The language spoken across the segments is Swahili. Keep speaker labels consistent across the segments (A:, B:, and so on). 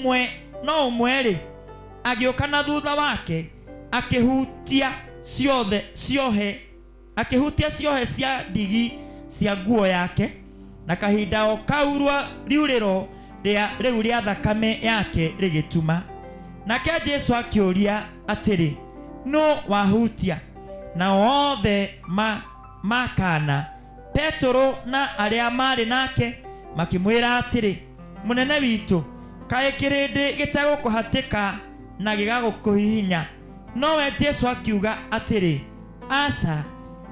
A: umwe agĩũka na thutha wake akĩhutia ciohe cia ndigi cia nguo yake, na kahinda o kau riurĩro rĩu rĩa thakame yake rĩgĩtuma. Nake Jesũ akĩũria atĩrĩ, no wahutia? Na othe makana. Petero na arĩa marĩ nake makĩmwĩra atĩrĩ, mũnene witũ, kaĩ kĩrĩndĩ gĩtegũkũhatĩka na gĩgagũkũhihinya? Nowe Jesũ akiuga atĩrĩ, aca,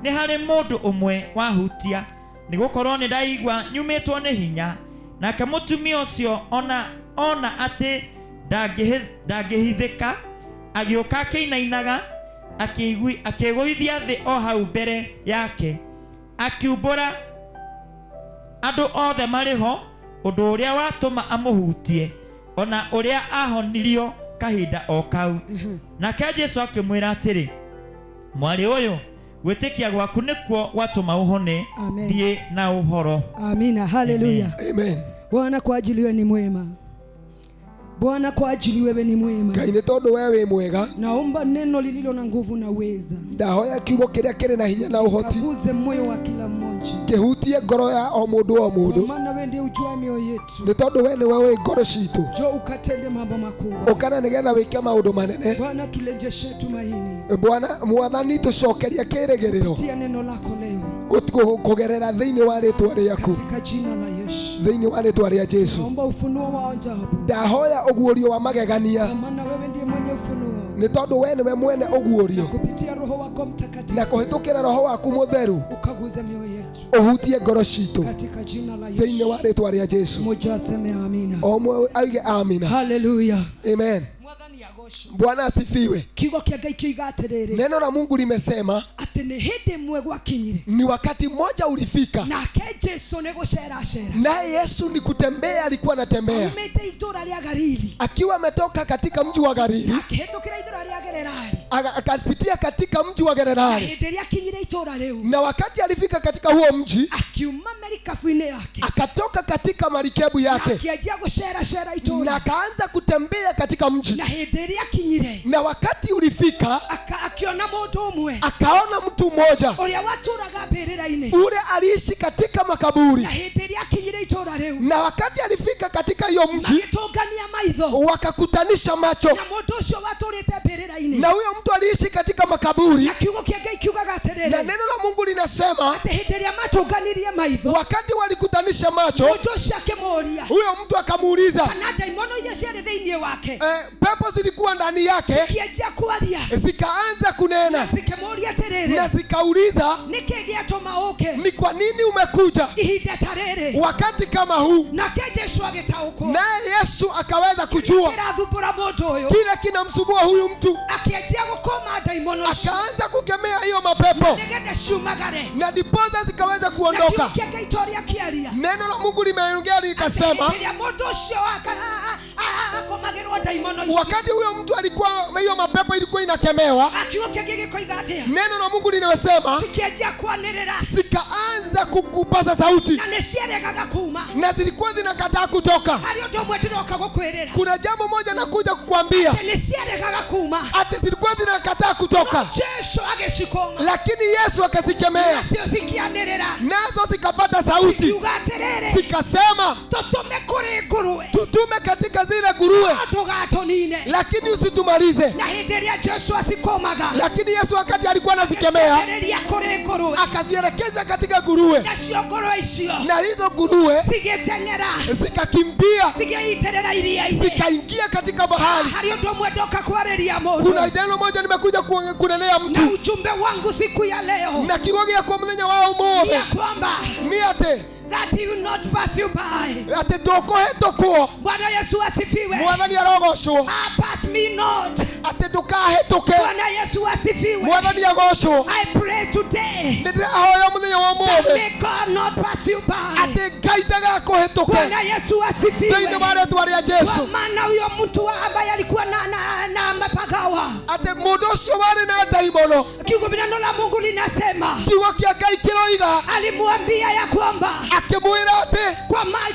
A: nĩ harĩ mũndũ ũmwe wahutia, nĩgũkorwo nĩ ndaigua nyumĩtwo nĩ hinya. Nake mũtumia ũcio ona atĩ ndangĩhithĩka, agĩũka akĩinainaga, akĩgũithia thĩ o hau mbere yake, akiumbũra andũ othe marĩ ho ũndũ ũrĩa watũma amũhutie, ona ũrĩa ahonirio kahinda o kau. Nake Jesũ akĩmwĩra atĩrĩ, mwarĩ ũyũ, gwĩtĩkia gwaku nĩkuo gwatũma ũhone, thiĩ na ũhoro.
B: Amina, haleluya.
C: Amen.
B: Bwana kwa ajili wewe ni mwema. Bwana kwa ajili wewe ni mwema.
C: Ngai nĩ tondũ wewe mwega.
B: Naomba neno lililo na nguvu na uweza.
C: Ndahoya kiugo kĩrĩa kĩrĩ na hinya na ũhoti.
B: Kaguze moyo wa kila mmoja.
C: Kĩhutie ngoro ya o mũndũ o mũndũ.
B: Maana wewe ndiye ujua mioyo yetu.
C: Nĩ tondũ wewe nĩwe ũĩ ngoro citũ.
B: Njoo ukatende mambo makubwa.
C: Ũkana nĩgetha wĩke maũndũ manene.
B: Bwana turejeshe tumaini.
C: Bwana Mwathani tũcokeria kĩĩrĩgĩrĩro.
B: Tia neno lako leo.
C: Kũgerera thĩinĩ wa rĩĩtwa rĩaku.
B: Katika jina la Yesu.
C: Thĩinĩ wa rĩĩtwa rĩa Jesũ.
B: Naomba ufunuo wa ajabu.
C: Ndahoya ũguũrio wa magegania.
B: Maana wewe ndiye mwenye ufunuo.
C: Nĩ tondũ wewe nĩwe mwene ũguũrio.
B: Kupitia Roho wako Mtakatifu.
C: Na kũhĩtũkĩra Roho waku mũtheru.
B: Ukaguze mioyo yetu.
C: Ũhutie ngoro citũ.
B: Katika jina la Yesu.
C: Thĩinĩ wa rĩĩtwa rĩa Jesũ.
B: Mmoja aseme amina.
C: O ũmwe auge amina.
B: Haleluya.
C: Amen. Bwana asifiwe.
B: Kiugo kia Ngai kiuga atiriri.
C: Neno la Mungu limesema
B: ati ni hindi mwe gwakinyire.
C: Ni wakati mmoja ulifika.
B: Nake Yesu ni gucera cera.
C: Naye Yesu ni kutembea, alikuwa anatembea.
B: Umete itura rya Galili.
C: Akiwa ametoka katika mji wa Galili.
B: Akihetũkĩra itura rya Gerarari.
C: Akapitia katika mji wa Gerarari.
B: Hĩndĩ ĩrĩa akinyire itura rĩu.
C: Na wakati alifika katika huo mji,
B: akiuma marikabu-inĩ yake.
C: Akatoka katika marikebu yake.
B: Akianjia gucera cera itura.
C: Na akaanza kutembea katika mji.
B: Na hĩndĩ ĩrĩa akinyire.
C: Na wakati ulifika,
B: akiona mũndũ ũmwe.
C: Akaona mtu mmoja.
B: Ũrĩa watũraga mbĩrĩra-inĩ.
C: Ule aliishi katika makaburi.
B: Na hĩndĩ ĩrĩa akinyire itura rĩu.
C: Na wakati alifika katika hiyo mji,
B: magĩtũngania maitho.
C: Wakakutanisha macho.
B: Na mũndũ ũcio watũrĩte mbĩrĩra-inĩ.
C: Na huyo mtu aliishi katika makaburi.
B: Na kiugo kia Ngai kiugaga atĩrĩrĩ.
C: Na neno la Mungu linasema
B: atĩ hĩndĩ ĩrĩa matũnganirie maitho.
C: Wakati walikutanisha macho,
B: mũndũ ũcio akĩmũũria.
C: Huyo mtu akamuuliza.
B: Kana daimono iria ciarĩ thĩinĩ wake.
C: Pepo zilikuwa ndani yake.
B: Zikianjia kuaria.
C: Zikaanza kunena.
B: Na zikimũũria atĩrĩrĩ.
C: Na zikauliza.
B: Nĩkĩ gĩatũma ũke?
C: Ni kwa nini umekuja?
B: Ihinda ta rĩrĩ.
C: Wakati kama huu.
B: Nake Yesu agĩtaũkwo.
C: Naye Yesu akaweza kujua
B: kĩrathumbũra mũndũ ũyũ.
C: Kile kinamsumbua huyu mtu.
B: Akianjia gũkoma daimono icio.
C: Akaanza kukemea hiyo mapepo.
B: Nĩgetha ciumagare.
C: Na dipoza zikaweza kuondoka. Neno la Mungu limeongea likasema
B: mũndũ ũcio akomagĩrwo daimono icio.
C: Wakati huyo mtu alikuwa hiyo mapepo ilikuwa inakemewa. Neno la Mungu linasema
B: zikianjia kuanĩrĩra.
C: Zikaanza kukupaza sauti.
B: Na nĩciaregaga kuma.
C: Na zilikuwa zinakataa kutoka.
B: Harĩ ũndũ ũmwe ndĩroka gũkwĩrĩra.
C: Kuna jambo moja nakuja kukwambia.
B: Nĩciaregaga kuma.
C: Ati zilikuwa zinakataa kutoka.
B: Yesu agĩcikoma.
C: Lakini Yesu akazikemea.
B: Nacio zikianĩrĩra.
C: Nazo zikapata sauti.
B: Zikiuga atĩrĩrĩ.
C: Zikasema
B: tũtũme kũrĩ ngũrũwe.
C: Tutume katika zile nguruwe.
B: Ndũgatũnine.
C: Lakini usitumalize.
B: Na hĩndĩ ĩrĩa Yesu acikomaga.
C: Lakini Yesu wakati alikuwa anazikemea akazielekeza katika nguruwe.
B: Nacio ngũrũwe icio.
C: Na hizo nguruwe
B: zigĩteng'era.
C: Zikakimbia.
B: Zigĩitĩrĩra iria-inĩ.
C: Zikaingia katika bahari.
B: Harĩ ũndũ ũmwe ndoka kwarĩria mũndũ.
C: Kuna neno moja nimekuja kunenea mtu.
B: Na ujumbe wangu siku ya leo.
C: Na kigogia kwa mthenya wa umuthi.
B: Ya kwamba.
C: Niate.
B: That he will not pass you by.
C: Ate tokohetokwo.
B: Bwana Yesu asifiwe.
C: Mwathani arogocwo.
B: Pass me not.
C: ati ndukahituke.
B: Bwana Yesu asifiwe.
C: Mwathani agocwo.
B: I pray today
C: Ndirahoya muthenya wa
B: that
C: umuthi
B: may God not pass you by.
C: ati Ngai ndagakuhituke
B: Bwana Yesu asifiwe.
C: thĩinĩ wa rĩĩtwa rĩa Jesu.
B: Kwa maana huyo mtu ambaye alikuwa na mapagawa,
C: ati mũndũ ũcio warĩ na ndaimono,
B: kiugo la Mungu linasema
C: kiugo kĩa Ngai kĩroiga,
B: alimwambia ya kwamba
C: akĩmwĩra atĩ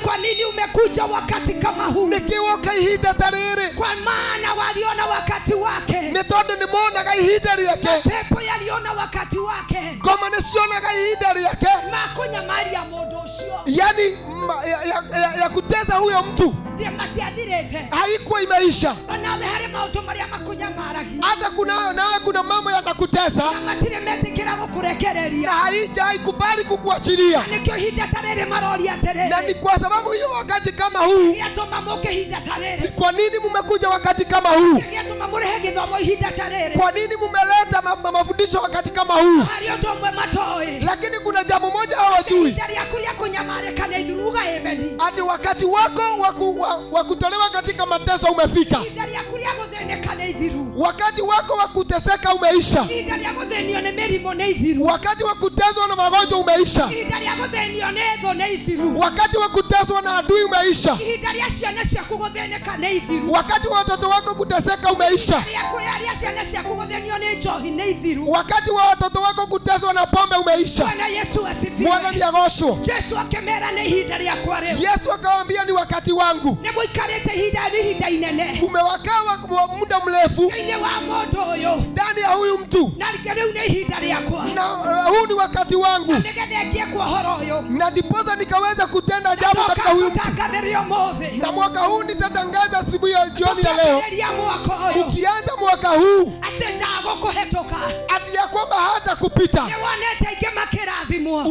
B: kwa nini umekuja wakati kama huu?
C: nĩkĩ woka ihinda ta rĩrĩ?
B: Kwa maana waliona wakati wake.
C: Nĩ tondũ nĩmonaga ihinda rĩake,
B: Pepo yaliona wakati wake.
C: ngoma nĩcionaga ihinda rĩake,
B: Makonya mali ya mũndũ ũcio.
C: yani ya kuteza huyo mtu
B: Ndiye matiathirĩte.
C: haikuwa imeisha.
B: Onawe harĩ maũndũ marĩa makonya maragi.
C: Hata kuna mambo yanakutesa
B: Na matirĩ metĩkĩra gũkũrekereria.
C: na haikubali kukuachilia,
B: Nĩkĩo ihinda ta rĩrĩ maroria atĩrĩrĩ.
C: na ni kwa sababu hiyo wakati kama huu.
B: Gĩatũma mũke ihinda ta
C: Ni
B: rĩrĩ.
C: kwa nini mmekuja wakati kama huu?
B: Gĩatũma mũrehe gĩthomo ihinda ta rĩrĩ.
C: Kwa nini mmeleta mafundisho wakati kama huu?
B: Harĩ ũndũ ũmwe matoĩ.
C: Lakini kuna jambo moja hawajui,
B: Ihinda rĩaku rĩa kũnyamarĩka nĩ ithuruga amen.
C: ati wakati wako wa kutolewa katika mateso umefika.
B: Ihinda rĩaku rĩa gũthĩnĩka nĩ ithiru.
C: Wakati wako wa kuteseka umeisha.
B: Ihinda rĩa gũthĩnio nĩ mĩrimũ nĩ ithiru.
C: Wakati wa kuteswa na magonjwa umeisha.
B: Ihinda rĩa gũthĩnio nĩ thũ nĩ ithiru.
C: Wakati wa kuteswa na adui umeisha.
B: Ihinda rĩa ciana ciaku gũthĩnĩka nĩ ithiru.
C: Wakati wa watoto wako kuteseka umeisha.
B: Rĩa ciana ciaku gũthĩnio nĩ njohi nĩ ithiru.
C: Wakati wa watoto wako kuteswa na pombe umeisha.
B: Bwana Yesu asifiwe.
C: Mwathani agocwo.
B: Jesu akĩmera nĩ ihinda rĩakwa rĩu.
C: Yesu akawaambia ni wakati wangu.
B: Nĩ mũikarĩte ihinda inene
C: Umewakaa muda mrefu
B: thĩinĩ wa mũndũ ũyũ.
C: ndani ya huyu mtu,
B: Na rĩu nĩ ihinda rĩakwa.
C: na huu ni wakati wangu,
B: Nĩgetha ngĩe ũhoro ũyũ.
C: na ndiposa nikaweza kutenda jambo katika huyu mtu.
B: Gũtangathĩria ũmũthĩ.
C: Na mwaka huu nitatangaza asubuhi ya jioni ya leo,
B: Gũtangathĩria mwaka ũyũ.
C: ukianza mwaka huu
B: Atĩ ndagũkũhĩtũka.
C: ati ya kwamba hata kupita.
B: Nĩwonete aingĩ makĩrathimwo.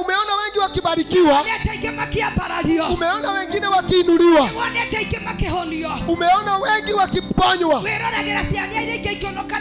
C: Umeona wengi wakibarikiwa,
B: Nĩwonete aingĩ makĩambarario.
C: umeona wengine wakiinuliwa,
B: Nĩwonete aingĩ makĩhonio.
C: umeona wengi wakiponywa,
B: Wĩroragĩra ciana iria ingĩ ikĩonoka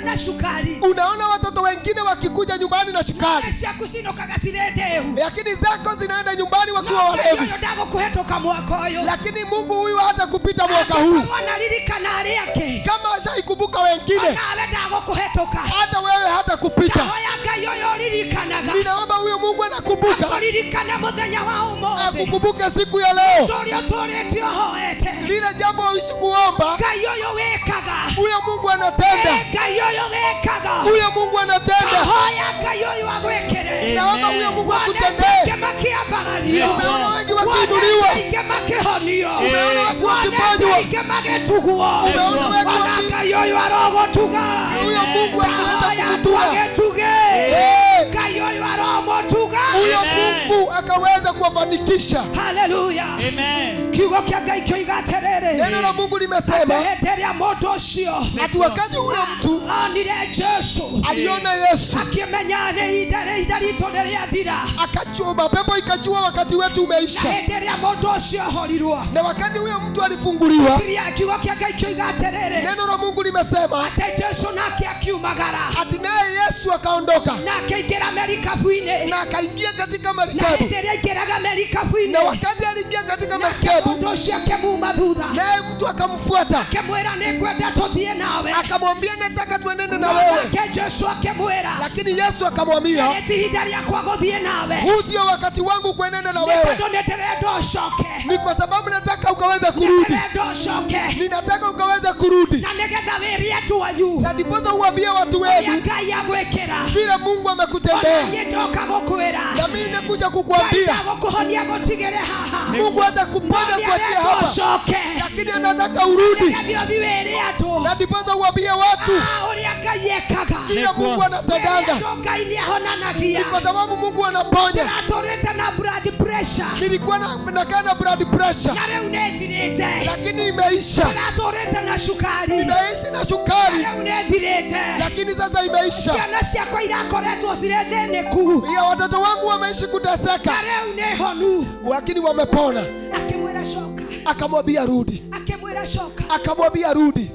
B: na cukari.
C: unaona watoto wengine wakikuja nyumbani na shukari,
B: Ng'ombe ciaku cinokaga cirĩ ndĩhu.
C: lakini zako zinaenda nyumbani wakiwa
B: No,
C: walevi.
B: ũyũ ndagũkũhĩtũka mwaka ũyũ.
C: Lakini Mungu huyu hata kupita mwaka huu.
B: Wanaririkana arĩa angĩ.
C: Kama ashaikumbuka wengine,
B: Nawe ndagũkũhĩtũka.
C: hata wewe hata kupita.
B: Ndahoya Ngai ũyũ ũririkanaga.
C: Ninaomba huyo Mungu anakumbuka,
B: Akũririkane mũthenya wa ũmũthĩ.
C: akukumbuke siku ya leo,
B: Ũndũ ũrĩa ũtũũrĩte ũhoete.
C: lile jambo uishi kuomba,
B: Ngai ũyũ wĩkaga.
C: huyo Mungu anatenda,
B: Ngai ũyũ wĩkaga.
C: huyo Mungu anatenda.
B: Ahoya Ngai ũyũ agwĩkĩre.
C: Naomba huyo Mungu
B: Wonete
C: akutendee.
B: aingĩ makĩambarario.
C: Umeona wengi wakiinuliwa,
B: Wonete aingĩ makĩhonio.
C: umeona wengi
B: Wonete
C: wakiponywa,
B: aingĩ magĩtugwo.
C: umeona wengi
B: Ona Ngai ũyũ arogũtuga.
C: huyo Mungu akiweza
B: Ahoya
C: kukutua,
B: twagĩtuge.
C: Eh.
B: Ngai ũyũ aromũtuga.
C: huyo
A: Amen.
C: Mungu akaweza kuwafanikisha.
B: Haleluya.
A: Amen.
B: Kiugo kĩa Ngai kĩoiga atĩrĩrĩ.
C: Neno la Mungu limesema
B: Hĩndĩ ĩrĩa mũndũ ũcio
C: ati wakati huyo mtu
B: onire Jesu,
C: aliona Yesu,
B: akĩmenya nĩ ihinda ritũ nĩ rĩathira.
C: akachua, pepo ikajua wakati wetu
B: Na
C: umeisha.
B: hĩndĩ ĩrĩa mũndũ ũcio ahorirwo,
C: Na wakati huyo mtu alifunguliwa,
B: kiugo kĩa Ngai kĩoiga atĩrĩrĩ,
C: neno la Mungu limesema
B: atĩ Jesu nake akiumagara
C: ati naye Yesu akaondoka
B: na akĩingĩra merikabu-inĩ.
C: na akaingia katika
B: Na
C: merikebu,
B: hĩndĩ ĩrĩa aingĩraga merikabu-inĩ,
C: na wakati aliingia katika
B: nake
C: merikebu,
B: mũndũ ũcio akĩmuma thutha,
C: naye mtu akamfuata
B: akĩmwĩra nĩngwenda tũthiĩ nawe.
C: akamwambia nataka tuendane na wewe,
B: Nake Jesu akĩmwĩra,
C: lakini Yesu akamwambia
B: "Nĩ ti ihinda rĩakwa gũthiĩ nawe.
C: huu sio wakati wangu kuendana na
B: Nĩ
C: wewe,
B: tondũ nĩndĩrenda ũcoke.
C: ni kwa sababu nataka ukaweze kurudi,
B: Nĩndĩrenda ũcoke.
C: ninataka ukaweze kurudi,
B: Na nĩgetha wĩrie andũ anyu
C: na ndiposa uambie watu
B: ũrĩa
C: wenu
B: Ngai agwĩkĩra.
C: vile Mungu
B: Ona
C: amekutendea,
B: niĩ ndoka gũkwĩra.
C: na mimi nakuja
B: Ngai
C: kukuambia
B: ndagũkũhonia gũtigĩre haha.
C: Mungu hatakuponya
B: No,
C: kuachia
B: nĩarenda
C: hapa,
B: ũcoke.
C: lakini anataka urudi,
B: Nĩgetha ũthiĩ wĩre andũ
C: na ndiposa uambie watu
B: ũrĩa Ngai ekaga.
C: vile Mungu anatendanga,
B: Wĩre andũ Ngai nĩahonanagia.
C: ni kwa sababu Mungu anaponya.
B: Ndĩratũrĩte na blood pressure.
C: Nilikuwa nakaa na blood pressure,
B: Na rĩu nĩthirĩte.
C: lakini imeisha.
B: Ndĩratũrĩte na cukari.
C: Nimeishi na shukari,
B: Rĩu nĩthirĩte.
C: lakini sasa imeisha.
B: Ciana ciakwa irakoretwo cirĩ thĩnĩku.
C: Ya watoto wangu wameishi kuteseka,
B: Na rĩu nĩ honu.
C: lakini wamepona.
B: Akĩmwĩra coka.
C: Akamwambia rudi,
B: Akĩmwĩra coka.
C: akamwambia rudi.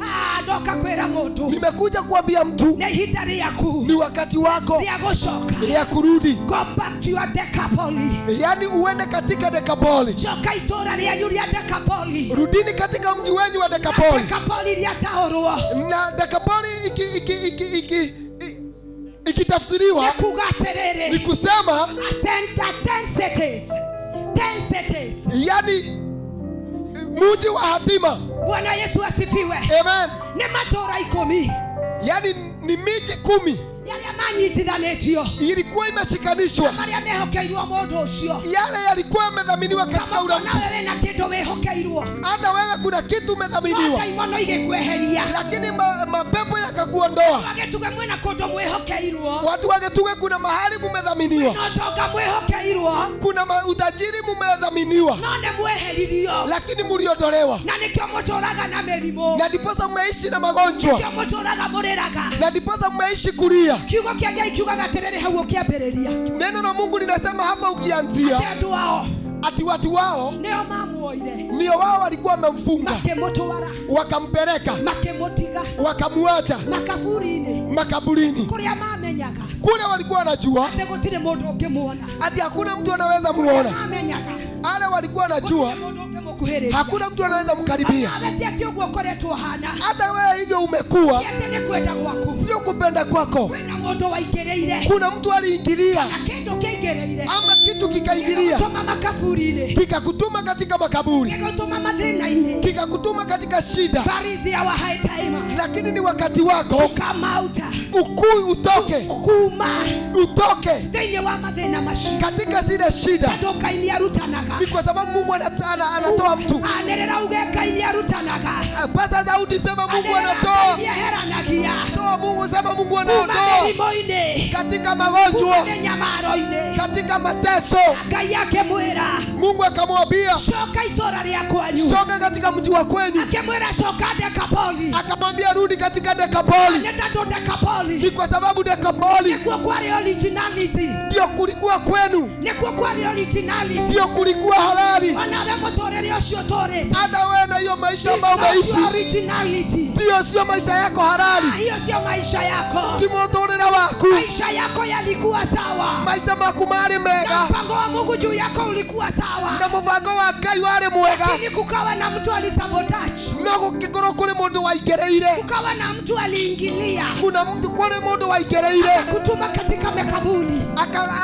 C: nimekuja kuambia mtu ni wakati wako ya kurudi.
B: Go back to your Decapolis.
C: Yani uende katika Dekapoli. Rudini katika mji wenu wa Dekapoli. Na Dekapoli ikitafsiriwa ni kusema yani mji wa hatima.
B: Bwana Yesu asifiwe.
C: Amen.
B: Ni matora 10.
C: Yani ni miji 10 ilikuwa imeshikanishwa, yale yalikuwa yamedhaminiwa katika ule mtu. Hata wewe kuna kitu umedhaminiwa, lakini mapepo yakakuondoa. Watu wagetuge kuna mahali mumedhaminiwa, kuna utajiri mumedhaminiwa, lakini muliondolewa, na ndiposa mmeishi na magonjwa, na ndiposa mmeishi kulia. Neno la Mungu linasema hapa ukianzia ati watu wao ndio wao walikuwa wamemfunga, wakampeleka, wakamuacha makaburini. Kule walikuwa wanajua ati hakuna mtu anaweza muona. Ale walikuwa wanajua hakuna mtu anaweza mkaribia. Hata wewe hivyo umekuwa, sio kupenda kwako. Kuna mtu aliingilia ama kitu kikaingilia kikakutuma katika makaburi, kikakutuma katika shida. Lakini ni wakati wako utoke katika zile shida. Ni kwa sababu Mungu anatoa mtu. Pasa sauti sema Mungu anatoa. Toa Mungu sema Mungu anaondoa katika magonjwa, katika mateso. Mungu akamwambia shoka katika mji wa kwenyu, akamwambia rudi katika Dekapoli. Ni kwa sababu Dekapoli ndio kulikuwa kwenu, ndio kulikuwa halali. Hata wewe na hiyo maisha ambayo umeishi ndio sio maisha yako halali.
B: Hiyo sio maisha yako.
C: Timotolera waku,
B: maisha yako yalikuwa sawa.
C: Maisha makumari mega,
B: mpango wa Mungu juu yako ulikuwa sawa.
C: Na mpango wa Ngai wale mwega.
B: Lakini kukawa na mtu alisabotage.
C: No kikoro kule mundu waigereire.
B: Kukawa na mtu aliingilia.
C: Kuna mtu kule mundu waigereire.
B: Akakutuma katika makaburi.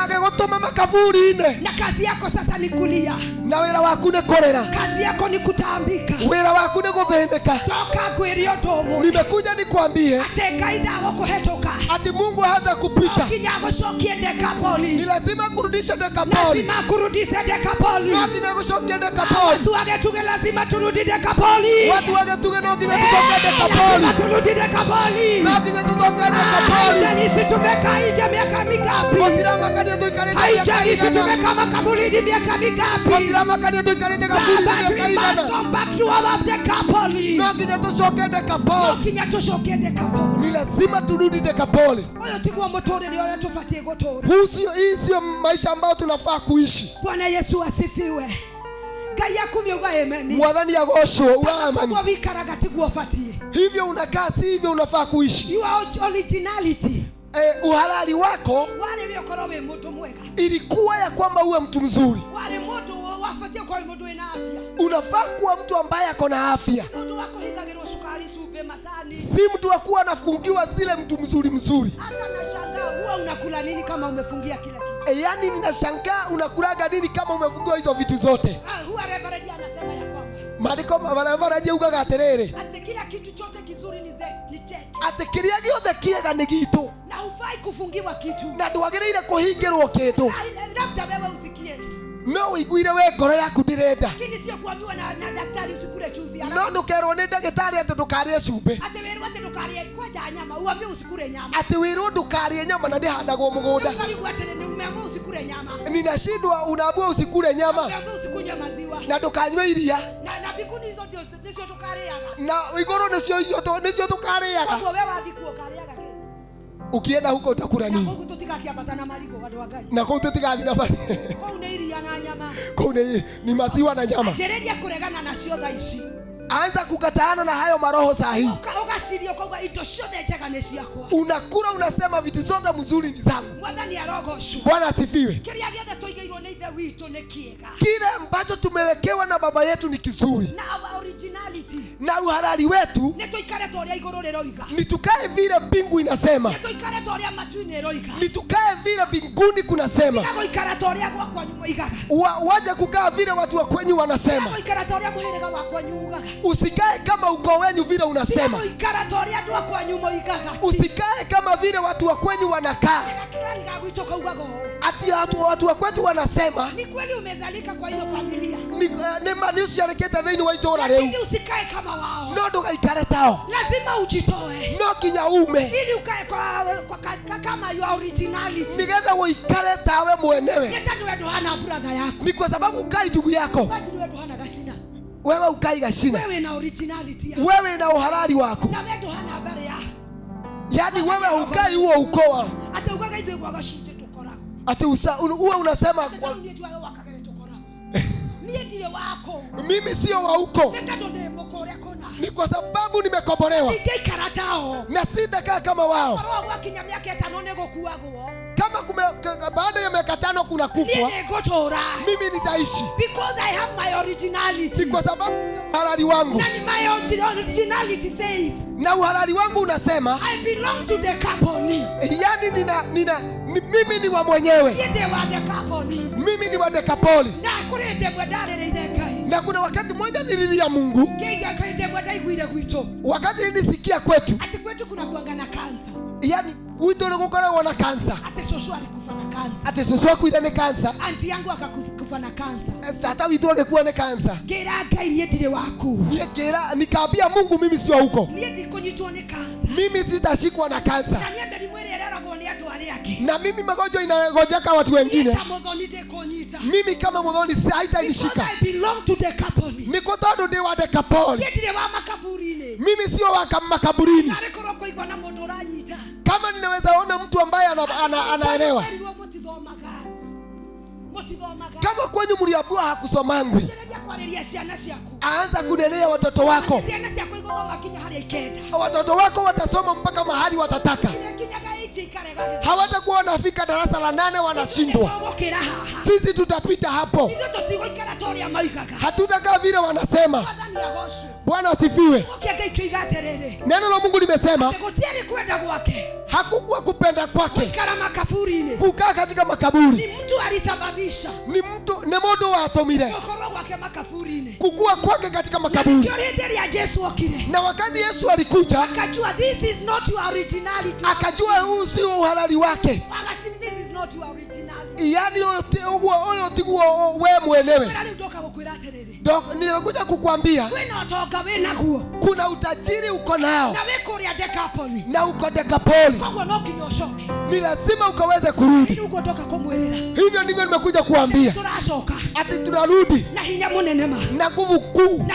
C: Akagutuma makaburi ine.
B: Na kazi yako sasa ni kulia.
C: Na wera waku ne korera.
B: Kazi yako ni kutambika.
C: Wera waku ne guthendeka.
B: Toka kwirio tomo.
C: Nimekuja nikwambie
B: ateka idago kuhetoka.
C: Ati Mungu hata kupita.
B: Kinyago shokie Dekapoli.
C: Ni lazima kurudisha Dekapoli.
B: Lazima kurudisha Dekapoli.
C: Kinyago shokie Dekapoli.
B: Watu wagetuge lazima turudi Dekapoli.
C: Watu wagetuge no kinyago tutoke Dekapoli.
B: Turudi Dekapoli.
C: Na kinyago tutoke Dekapoli.
B: Sisi tumekaa nje miaka mingapi?
C: Watirama kani tuikale miaka
B: sisi tumekaa makaburini miaka mingapi?
C: Watirama kani tuikale Dekapoli miaka ingana.
B: Come back to our Dekapoli.
C: Na kinyago tushoke Dekapoli.
B: Kinyago tushoke Dekapoli.
C: Ni lazima turudi Dekapoli.
B: Oyo tigwa motore ndio tufuatie gotore.
C: Hii sio maisha ambayo tunafaa kuishi.
B: Bwana Yesu asifiwe. Kaya kumyoga amen.
C: Mwadhani agosho wa amani.
B: Kwa vikaraga tigwa fatie.
C: Hivyo unakaa si hivyo unafaa kuishi.
B: You are originality.
C: Uhalali wako
B: wale biokorowe mtu mweka.
C: Ilikuwa ya kwamba uwe mtu mzuri.
B: Wale mtu wafuatie kwa mtu ina afya.
C: Unafaa kuwa mtu ambaye ako na afya.
B: Mtu wako hikagero sukari sube masani.
C: Si mtu wa kuwa anafungiwa zile mtu mzuri.
B: Hata nashangaa huwa unakula nini kama umefungia kila kitu.
C: Yani ninashangaa unakulaga nini kama umefungiwa hizo vitu zote.
B: Huwa reverend anasema ya kwamba
C: maandiko reverend ugaga aterere.
B: Ati kila kitu chote kizuri ni chetu.
C: Ati kiria giothe kiega ni gitu.
B: Na hufai kufungiwa kitu.
C: Na ndwagĩrĩire kũhingĩrwo kĩndũ.
B: Labda wewe usikie.
C: No uiguire we ngoro yaku ndirenda.
B: Lakini sio kuambiwa na daktari usikule chumvi.
C: No ndukerwo nĩ ndagĩtarĩ atĩ ndũkarĩe cumbĩ.
B: Ati wewe ati ndũkarĩe kwaja nyama, uambiwe usikule nyama.
C: Ati wirwo ndũkarĩe nyama na ndihandagwo mũgũnda.
B: Ndũkarĩe ati ni umeambiwa usikule nyama.
C: Ninashindwa unaambiwa usikule nyama.
B: Umeambiwa usikunywe maziwa.
C: Na ndũkanywe iria.
B: Na bikuni hizo ndio tukarĩaga.
C: Na igoro nĩcio tukarĩaga.
B: Kwa wewe athikuo karĩaga.
C: Ukienda huko utakula nini?
B: Na huko tutigakiambatana marigo watu wa Ngai.
C: Na huko tutigathina bali.
B: Kwa unairia na nyama.
C: Kwa ni maziwa na nyama.
B: Jereria kuregana na cio tha ici.
C: Anza kukataana na hayo maroho sahihi. Unakula unasema vitu zote mzuri ni zangu. Bwana asifiwe. Kile ambacho tumewekewa na baba yetu ni kizuri. Na uhalali wetu ni tukae vile mbingu inasema. Ni tukae vile mbinguni kunasema. Waje kukaa vile watu wa kwenyu wanasema. Usikae kama ukoo wenyu vile unasema. Usikae kama vile watu wa kwenyu wanakaa. Ati watu wa kwetu wanasema.
B: Ni kweli umezalika kwa hiyo familia.
C: Ni maniusi yareketa dhini wa itora leo.
B: Lakini usikae kama wao.
C: No ndo gaikare tao.
B: Lazima ujitoe.
C: No kinya ume.
B: Ili ukae kwa kama your originality.
C: Nigeza uikare tawe mwenyewe.
B: Ngetando wewe hana brother yako.
C: Ni kwa sababu ukai ndugu yako.
B: Wewe hana gashina.
C: Wewe ukai gashina.
B: Wewe na originality yako.
C: Wewe na uhalali wako.
B: Na wewe hana habari yako.
C: Yaani wewe ukai huo ukoo.
B: Hata ukaga hizo kwa gashute tokorako.
C: Ati uwe unasema kwa mimi sio wa huko. Ni kwa sababu nimekombolewa. Na sitakaa kama wao. Kama baada ya miaka 5 kuna kufwa, mimi nitaishi.
B: Because I have my originality.
C: Ni kwa sababu uhalali wangu.
B: And my originality says,
C: na uhalali wangu unasema
B: I belong to the couple.
C: Yani mimi ni wa mwenyewe. Mimi ni wa Dekapoli. Na kuna wakati mmoja nililia Mungu. Wakati nilisikia kwetu.
B: Ati kwetu kuna kuangana kansa.
C: Yani kwetu nilikuwa wana kansa.
B: Ati shosho alikufa na kansa.
C: Ati shosho akuida na kansa.
B: Anti yangu akakufa na kansa.
C: Hata witu angekuwa na kansa.
B: Gera kai niendire waku.
C: Gera nikaambia Mungu mimi sio huko.
B: Niende konyitwa ni kansa.
C: Mimi sitashikwa na kansa.
B: Na niende limwele eraragwo ni andu ari yake.
C: Na mimi magonjwa inagojeka watu wengine. Mimi kama mudhoni haitanishika.
B: I belong to the couple.
C: Niko tondu ndi wa Dekapoli.
B: Niendire wa makaburini.
C: Mimi sio wa makaburini.
B: Narikoro kuigwa na mundu uranyita.
C: Kama ninaweza ona mtu ambaye anaelewa. Kama kwenye mliambiwa hakusomangwi, aanza kunelea watoto wako. Watoto wako watasoma mpaka mahali watataka. Hawatakuwa wanafika darasa la 8 wanashindwa. Sisi tutapita hapo. Hatutakaa vile wanasema. Bwana asifiwe. Neno la Mungu limesema hakukuwa kupenda kwake kukaa katika makaburi.
B: Ni mtu alisababisha.
C: Ni mtu wa atomile kukua kwake katika makaburi. Na wakati Yesu alikuja
B: akajua this is not your originality.
C: Akajua huu si uhalali wake.
B: This is not your originality.
C: Yani oyo tiguo wewe mwenyewe. Nilikuja kukuambia kuna utajiri uko nao. Na uko Dekapoli. Ni lazima ukaweze kurudi. Hivyo ndivyo nimekuja kuambia. Ati tunarudi na nguvu kuu.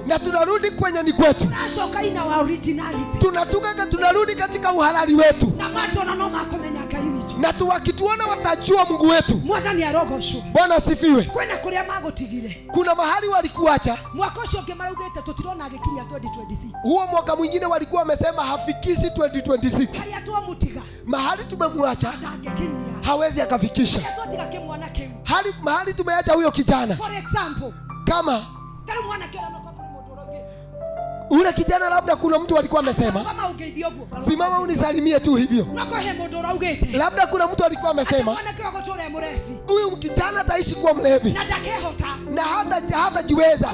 C: Na tunarudi kwenye ni kwetu. Tunarudi katika uhalali wetu. Na wakituona watajua Mungu wetu. Bwana asifiwe. Kuna mahali walikuacha. Huo mwaka mwingine walikuwa wamesema hafikisi 2026. Mahali tumemwacha hawezi akafikisha. Mahali tumeacha huyo kijana. Kama ule kijana labda kuna mtu alikuwa amesema simama unisalimie tu hivyo. Labda kuna mtu alikuwa amesema huyu kijana ataishi kuwa mlevi. Na hata jiweza.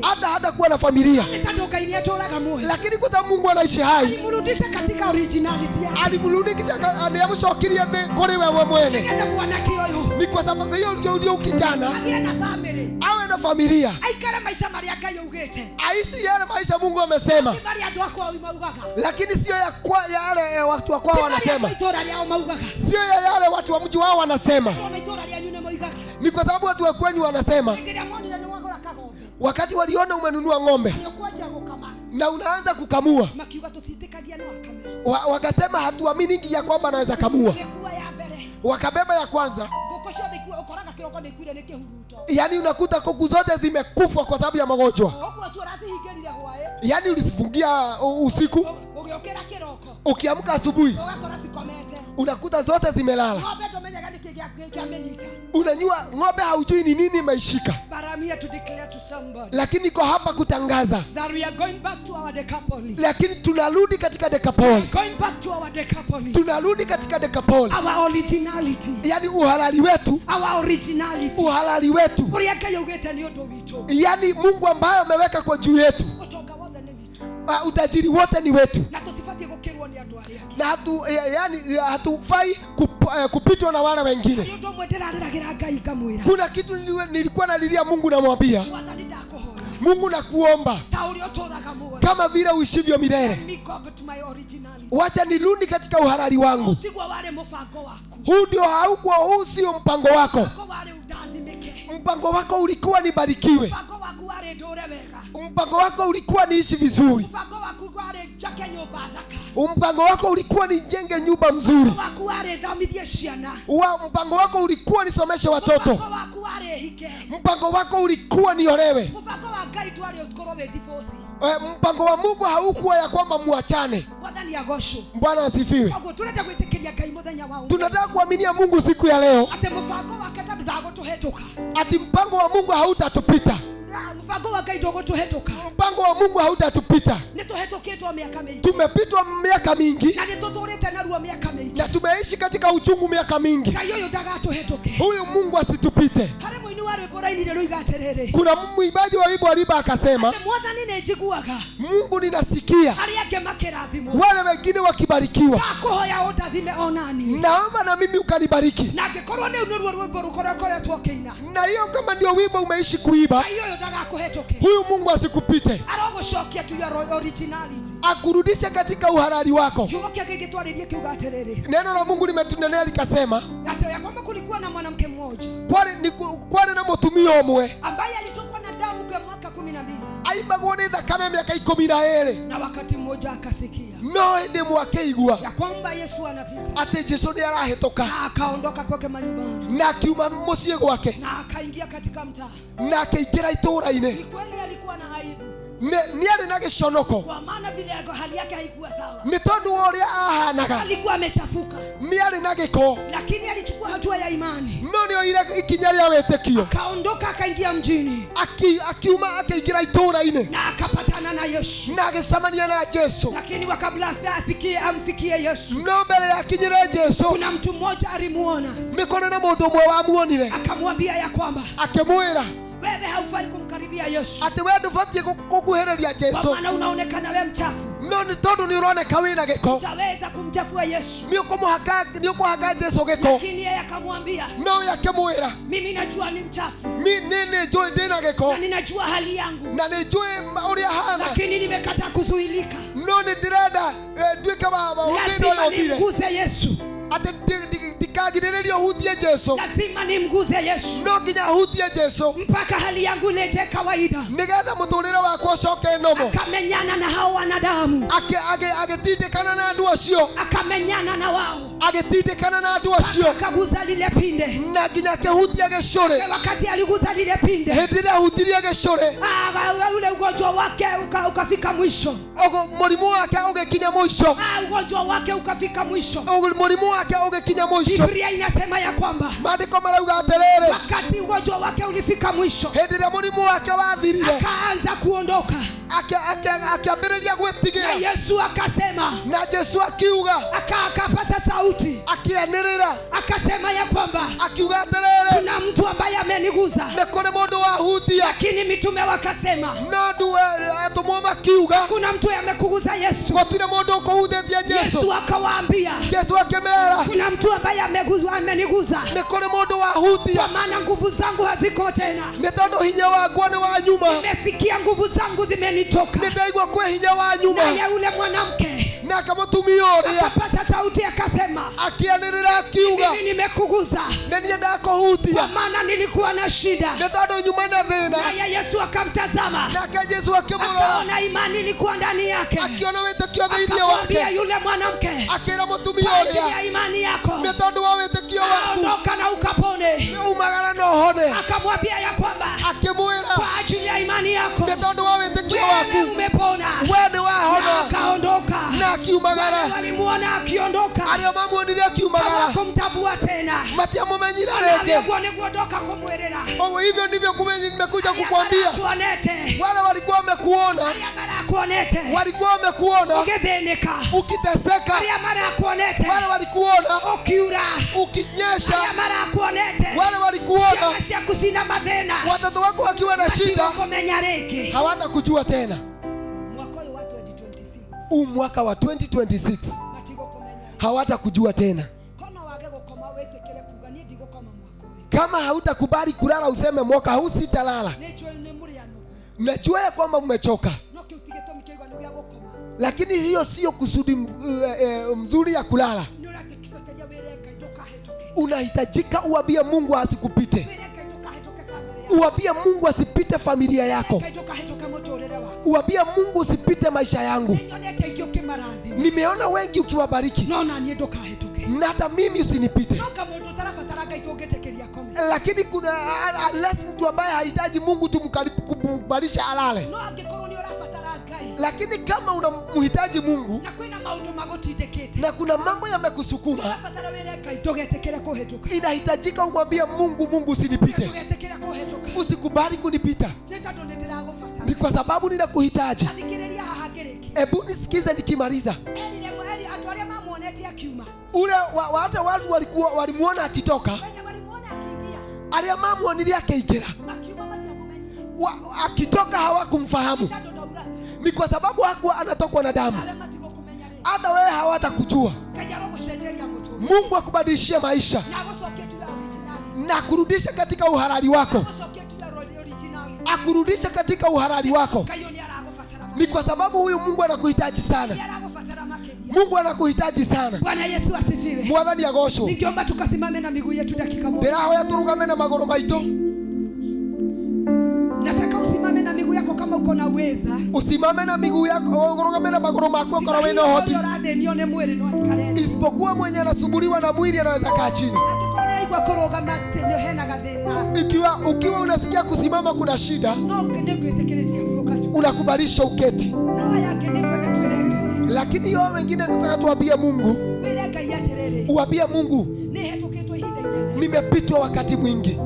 C: Hata kuwa na familia. Lakini kwa sababu Mungu anaishi hai.
B: Alimrudisha katika originality yake.
C: Alimrudisha anayemushokiria kore wewe mwene. Ni kwa sababu hiyo ndio kijana awe na familia.
B: Aikara maisha Maria yugete.
C: Aishi yale maisha Mungu amesema. Lakini sio yale watu wa kwao wanasema. Sio yale watu wa mji wao wanasema. Ni kwa sababu watu wa kwenyu wanasema. Wakati waliona umenunua ng'ombe na unaanza kukamua, wakasema hatuamini ya kwamba anaweza kamua. Wakabeba ya kwanza Yani unakuta kuku zote zimekufa kwa sababu ya magonjwa. Yani ulizifungia usiku, ukiamka asubuhi unakuta zote zimelala. Unajua ng'ombe haujui ni nini imeishika. Lakini niko hapa kutangaza lakini tunarudi katika Decapoli. Tunarudi katika Decapoli. Yani uhalali wetu. Uhalali wetu. Yani Mungu ambaye ameweka kwa juu yetu. Utajiri wote ni wetu. Na hatufai kupitwa na wale wengine. Kuna kitu nilikuwa nalilia Mungu, namwambia Mungu, nakuomba kama vile uishivyo milele, wacha nirudi katika uhalali wangu. Huu ndio haukuwa, huu sio mpango wako. Mpango wako ulikuwa nibarikiwe. Mpango wako ulikuwa niishi vizuri. Mpango wako ulikuwa nijenge nyumba mzuri. Mpango wako ulikuwa nisomeshe watoto. Mpango wako ulikuwa niolewe. Mpango wa Mungu haukuwa ya kwamba muachane. Bwana asifiwe. Tunataka kuaminia Mungu siku ya leo ati mpango wa Mungu hautatupita. Mpango wa Mungu hautatupita. Tumepitwa miaka mingi na tumeishi katika uchungu miaka mingi. Huyu Mungu asitupite. Kuna mwimbaji wa wimbo aliba akasema, Mungu ninasikia wale wengine wakibarikiwa, naomba na mimi ukanibariki. Na hiyo kama ndio wimbo umeishi kuiba, huyu Mungu asikupite, akurudishe katika uhalali wako. Neno la Mungu limetunenea likasema, kulikuwa na mwanamke mmoja kwani na mutumia umwe ambaye alitokwa na damu kwa mwaka 12, aibagwo ni thakame miaka 12. Na wakati mmoja akasikia no ndi mwake igwa ya kwamba Yesu anapita, ati Yesu ndiye arahetoka, na akaondoka kwake manyumbani, na akiuma mucie gwake, na akaingia katika mtaa, na akaingia itũũra-inĩ. Ni kweli alikuwa na aibu, niari na giconoko, kwa maana vile hali yake haikuwa sawa. Ni tondu uria ahanaga, alikuwa amechafuka, niari na giko, lakini alichukua hatua ya imani. No nio ile ikinya ria wetekio, akaondoka akaingia mjini, akiuma akaingira itũũra-inĩ, na akapatana na Yesu, na agicamania na Yesu. Lakini kabla amfikie Yesu, no mbele ya kinyire Yesu, kuna mtu mmoja alimuona. Nikona na mundu mwe wamuonire, akamwambia ya kwamba, akemwira, wewe haufai kumkaribia Yesu, ati wewe ndufatie kukuhereria Yesu, maana unaonekana wewe mchafu. No ni tondu ni uroneka wina giko, utaweza kumchafua Yesu, ni kuhaka Yesu giko. Lakini yeye akamwambia, no yakemwira, mimi najua ni mchafu, mimi njoi ndina giko, na ninajua hali yangu, na nijue uria hana, lakini nimekataa kuzuilika. No ni ndirenda ndwike baba ukino yogire, nimguse Yesu, ati ndikagiririo hutie Yesu, lazima nimguze Yesu. No nginya hutie Yesu mpaka hali yangu ileje kawaida, nigetha muturire wakwa ucoke nomo. Akamenyana na hao wanadamu, agitindikana na andu acio, akamenyana na wao, agitindikana na andu acio, akaguza lile pinde, na nginya kehutia gicure. Wakati aliguza lile pinde, hindire hutirie gicure, ule ugonjwa wake ukafika mwisho. Murimu wake ugekinya mwisho, ugonjwa wake ukafika mwisho, murimu wake ugekinya mwisho. Biblia inasema ya kwamba maandiko marauga aterere, wakati ugonjwa wake ulifika mwisho, hindire murimu wake wathirire, akaanza kuondoka, akiambiriria gwitigira. Na Yesu akasema, na Yesu akiuga, akapasa sauti, akianirira, akasema ya kwamba, akiuga aterere, kuna mtu ambaye ameniguza, nekone mundu wahutia. Lakini mitume wakasema, ndu atumwa makiuga, kuna mtu amekuguza Yesu, gotire mundu ukuhuthetie Yesu. Yesu akawaambia, Yesu akemera, kuna mtu ambaye ameniguza, nekone mundu wahutia, kwa maana nguvu zangu haziko tena, netondo hinya wakwa ni wa nyuma, nimesikia nguvu zangu zimenitoka, nitaigwa kwa hinya wa nyuma. Na yule mwanamke na akamutumia uria, akapasa sauti akasema, akianirira akiuga, mimi nimekuguza, nenie ndako hutia, kwa maana nilikuwa na shida, netondo nyuma na thina. Na Yesu akamtazama, na Yesu akimurora, akaona imani ilikuwa ndani yake, akiona wetekio thini wake, akamwambia yule mwanamke, akira mutumia uria, imani yako netondo wa wetekio muthio waku
B: ondoka na ukapone.
C: umagara na uhone.
B: Akamwambia ya kwamba
C: Akimwira
B: kwa ajili ya imani yako
C: nĩ tondũ wa wĩtĩkio waku
B: wewe umepona.
C: we nĩ wahona.
B: Akaondoka
C: Na akiumagara.
B: Walimuona akiondoka.
C: Arĩa mamuonire akiumagara
B: Hawakumtambua tena.
C: matiamũmenyire rĩngĩ.
B: Kuondoka kumwelera.
C: Hivyo ndivyo nimekuja kukwambia. Wale walikuwa wamekuona, walikuwa wamekuona ukiteseka. Wale walikuona ukinyesha. Wale walikuona watoto wako wakiwa na shida. Hawatakujua tena. Mwaka wa 2026 hawatakujua tena. Kama hautakubali kulala useme mwaka huu sitalala. Najua ya kwamba mmechoka. Lakini hiyo sio kusudi mzuri ya kulala. Unahitajika uambie Mungu asikupite. Uambie Mungu asipite familia yako. Uambie Mungu usipite maisha yangu. Nimeona wengi ukiwabariki. Na hata mimi usinipite. Lakini kuna unless mtu ambaye hahitaji Mungu tumkubalisha alale. Lakini kama unamhitaji Mungu na kuna mambo yamekusukuma, inahitajika umwambie Mungu, Mungu usinipite. Usikubali kunipita. Ni kwa sababu ninakuhitaji. Hebu nisikize nikimaliza. Ule hata watu walikuwa walimuona akitoka. Alia mamuonile akaingia. Akitoka hawakumfahamu. Ni kwa sababu hakuwa anatokwa na damu. Hata wewe hawatakujua. Mungu akubadilishie maisha na kurudisha katika uhalali wako. Akurudisha katika uhalali wako. Ni kwa sababu huyu Mungu anakuhitaji sana. Mungu anakuhitaji sana.
B: Bwana Yesu asifiwe.
C: Mwathani agocwo.
B: Ningeomba tukasimame na miguu yetu dakika moja.
C: Ndĩrahoya turugame na magũrũ maitũ.
B: Nataka usimame na miguu yako kama uko na uweza.
C: Usimame na miguu yako, urugame na magũrũ maku uko wena uhoti. Isipokuwa mwenye anasumbuliwa na mwili anaweza kaa chini. Ukiwa unasikia kusimama kuna shida, unakubalisha uketi. Lakini wao wengine nataka tuambie Mungu. Uambie Mungu, nimepitwa wakati mwingi,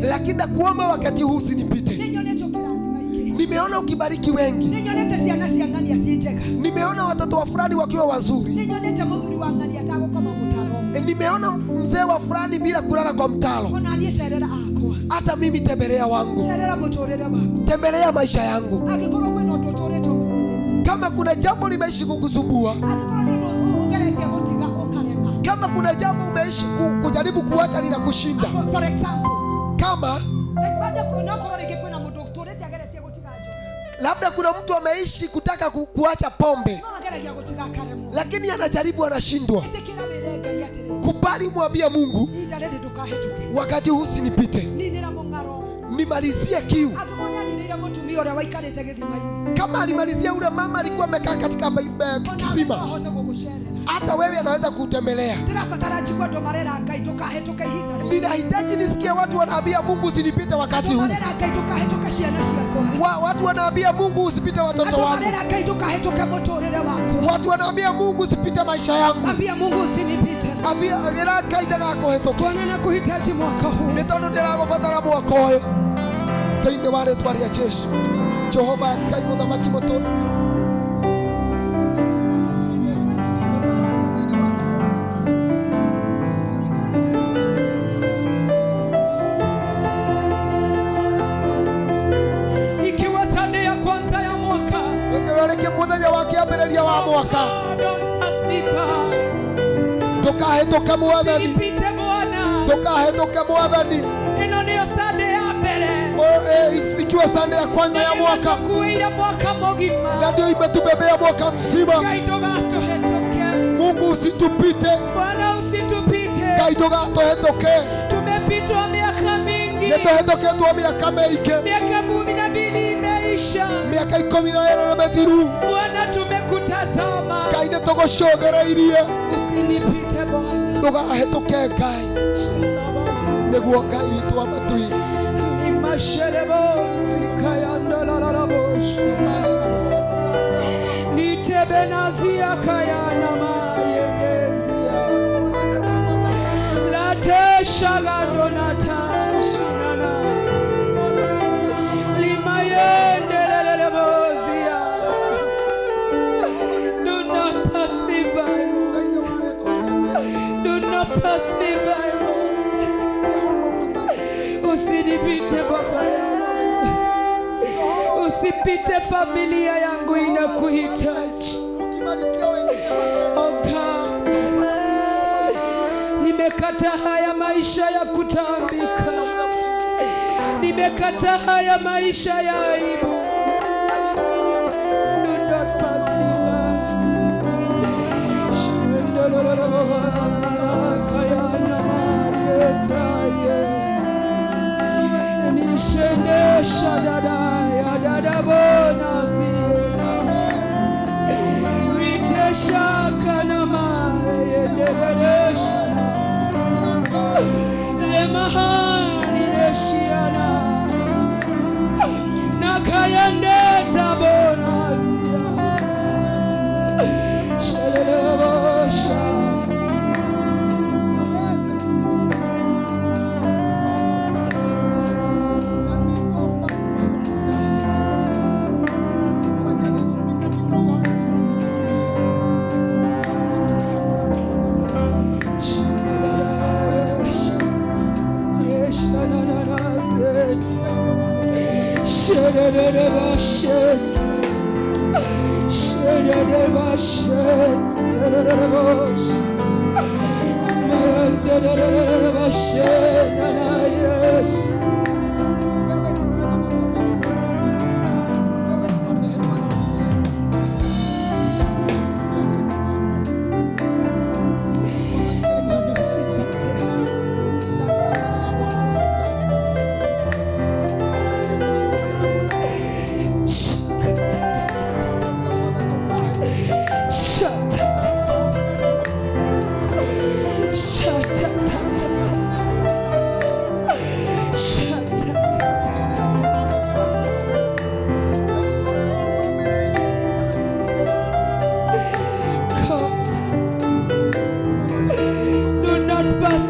C: lakini nakuomba wakati huu usinipite. Nimeona ukibariki wengi. Nimeona watoto wa fulani wakiwa wazuri. Nimeona mzee wa fulani bila kulala kwa mtalo. Hata mimi tembelea wangu. Tembelea maisha yangu. Kama kuna jambo limeishi kukusumbua, kama kuna jambo umeishi kujaribu kuacha lina kushinda, kama labda kuna mtu ameishi kutaka kuacha pombe, lakini anajaribu anashindwa, kubali mwambie Mungu, wakati huu usinipite. Nimalizie kiu. Kama alimalizia ule mama alikuwa amekaa katika kisima, hata wewe anaweza kutembelea. Ninahitaji nisikie watu wanaambia Mungu usinipite wakati huu. Watu wanaambia Mungu usipite watoto wangu. Watu wanaambia Mungu usipite maisha yangu.
B: Ambia Mungu usinipite.
C: Ambia gira kaida gako hetoke.
B: Bwana nakuhitaji mwaka huu.
C: Nitondo ndiragobatara mwaka uyu. Thĩinĩ wa rĩĩtwa rĩa Jesũ. Jehova Ngai mũthamaki mũtũũru.
B: Ikiwa Sunday ya kwanza ya mwaka.
C: Reke mũthenya wa kĩambĩrĩria wa mwaka. Ndũkahĩtũke Mwathani. Ndũkahĩtũke Mwathani.
B: Ĩno nĩyo Sunday ya mbere.
C: Ikiwa Sunday ya kwanza ya mwaka. Na ndio imetubebea mwaka mzima. Mungu usitupite.
B: Bwana usitupite.
C: Ngai ndũgatũhĩtũke.
B: Tumepitwa miaka mingi.
C: Nĩtũhĩtũkĩtwo miaka mĩingĩ.
B: Miaka 12 imeisha.
C: Miaka 12 mĩthiru.
B: Bwana tumekutazama.
C: Ngai nĩtũgũcũthĩrĩirie.
B: Usinipite Bwana.
C: ndugahĩtũke Ngai nĩguo Ngai witũ amatui
B: Litebenazia kayana mayendezia Latesha gandonata shinana Limayendelelebozia Do not pass me by Do not pass me by Usinipite baba yangu Usipite familia yangu inakuhitaji Nimekata haya maisha ya kutambika Nimekata haya maisha ya aibu Do not pass me Nishende shadada ya dada bonazi Ritesha kanama yederesha Lemahani reshiana Nakayande tabonazia Shalelebosha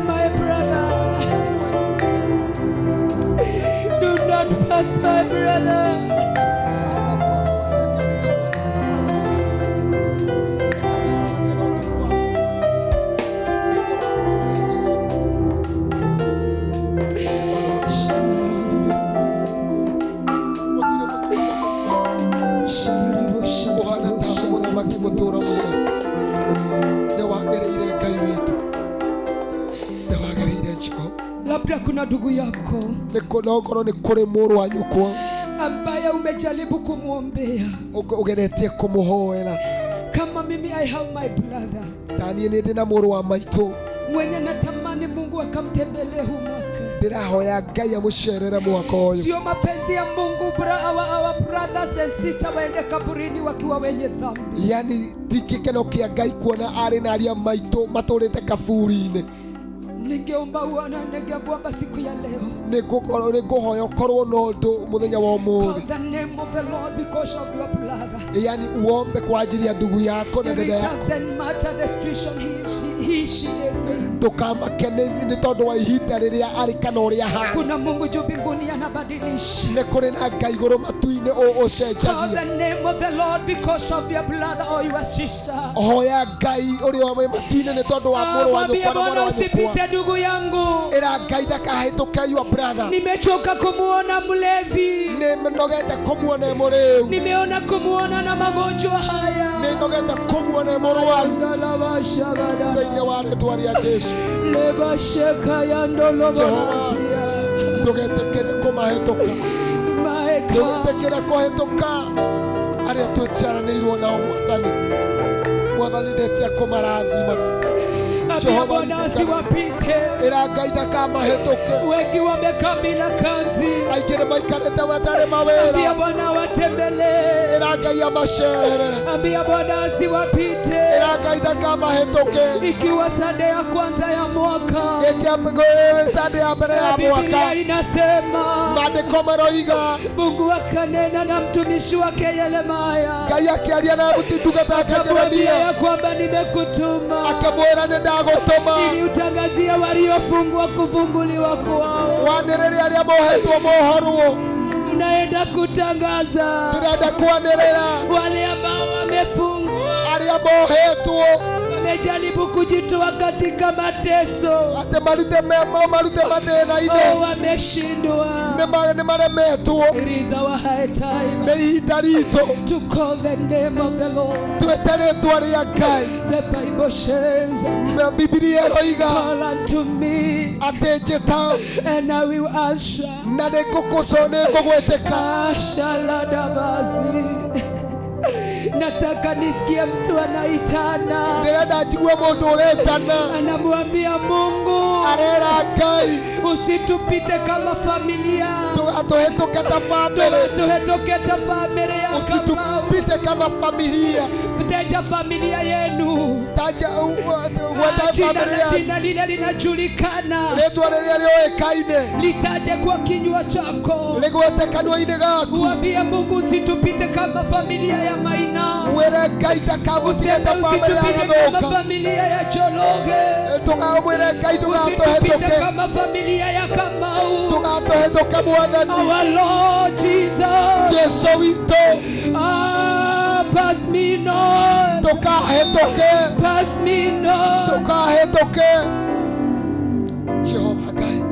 B: My brother labda kuna ndugu yako
C: ni kuri muru wa nyukwa
B: ambaye umejaribu kumwombea
C: ugeretie kumuhoera
B: kama mimi I have my brother
C: tani ni ndina muru wa maito
B: mwenye natamani Mungu akamtembelee huu mwaka
C: ndirahoya Ngai amucerere mwaka uyu
B: sio mapenzi ya Mungu our brothers and sisters waende kaburini wakiwa wenye dhambi
C: yani tikikeno kia Ngai kuona ari na aria maito maturite kaburi-ini
B: ningeomba uana ningeomba siku ya leo
C: niguhoya ukorwo na undu muthenya wa umuthi
B: the name of the Lord because of your brother
C: yani uombe kwa ajili ya ndugu yako na dada yako
B: doesn't matter the situation he is
C: ndukamakene ni tondu wa ihinda riria ari kana uria ha
B: kuna Mungu juu mbinguni anabadilisha
C: ni kuri na Ngai iguru matu-ini ucenjagia
B: the name of the Lord because of your brother or your sister
C: hoya Ngai uri wa matu-ini ni tondu wa muru wa nyukwa na muru wa nyukwa
B: ndugu yangu
C: ira Ngai ndakahituke your brother
B: nimechoka kumuona mlevi
C: nimendogete kumuona muriu
B: nimeona kumuona na magonjwa haya
C: nindogete kumuona murwaru thĩinĩ wa rĩtwa rĩa Jesũ
B: lebasheka ya ndoloborazia
C: ndugetekere kumahĩtũka ndugetekere kũhĩtũka arĩa twĩciaranĩirwo nao Mwathani ndetia kũmarathima
B: Jehova asiwapite
C: ira Ngai ndakamahĩtũke
B: wengi wamekabila kazi
C: aingĩ nĩmaikarĩte matarĩ mawĩra
B: ambia Bwana watembelee
C: ira Ngai amacerere
B: ambia Bwana asiwapite
C: ira kaida kama hetoke.
B: Ikiwa Sunday ya kwanza ya mwaka,
C: Sunday ya mbele ya mwaka,
B: Biblia inasema
C: maandiko maroiga
B: Mungu akanena na mtumishi wake Yeremia,
C: Ngai akiaria na mtungata wake Yeremia
B: ya kwamba nimekutuma,
C: akamwira ndagutuma
B: ili utangazie waliofungwa kufunguliwa kwao,
C: wanirire aria mohetwo mohorwo.
B: Naenda kutangaza,
C: ndĩrenda kwanĩrĩra
B: wale ambao wamefungwa,
C: aria mohetwo,
B: wamejaribu kujitoa katika mateso,
C: atĩ marute mathĩna-inĩ,
B: wameshindwa.
C: nĩ maremetwo.
B: It is our high time
C: nĩ ihinda ritũ
B: to call the name of the Lord.
C: twĩte rĩtwa rĩa Ngai.
B: The Bible says,
C: Bibilia ĩroiga
B: call unto me
C: atĩ njĩta
B: and I will answer.
C: na nĩngũgwĩtĩka.
B: Ashaladabasi. Nataka nisikie mtu anaitana,
C: ndĩrenda njigue mũndũ ũretana,
B: anamwambia Mungu,
C: arera Ngai
B: usitupite kama familia,
C: tũhetũke ta bamĩrĩ,
B: tuhetoke ta familia ya Kamau.
C: usitupite kama familia,
B: Teja familia yenu,
C: taja familia,
B: jina lile linajulikana,
C: rĩtwa rĩrĩa rĩoĩkaine
B: litaje kwa kinywa chako,
C: rĩgwete kanua-inĩ gaku.
B: uambie Mungu usitupite kama familia ya Maina,
C: mwĩre Ngai ndakamũtige ta bamĩrĩ ya
B: kama
C: Gathũka,
B: familia ya Joroge,
C: tũkamwĩre Ngai
B: usitupite
C: ndũgatũhetũke,
B: kama familia ya Kamau.
C: ndũgatũhetũke Mwathani
B: Our Lord Jesus,
C: Jesũ witũ,
B: pass me not,
C: ndũkahetũke,
B: pass me not.
C: ndũkahetũke. Jehova Ngai,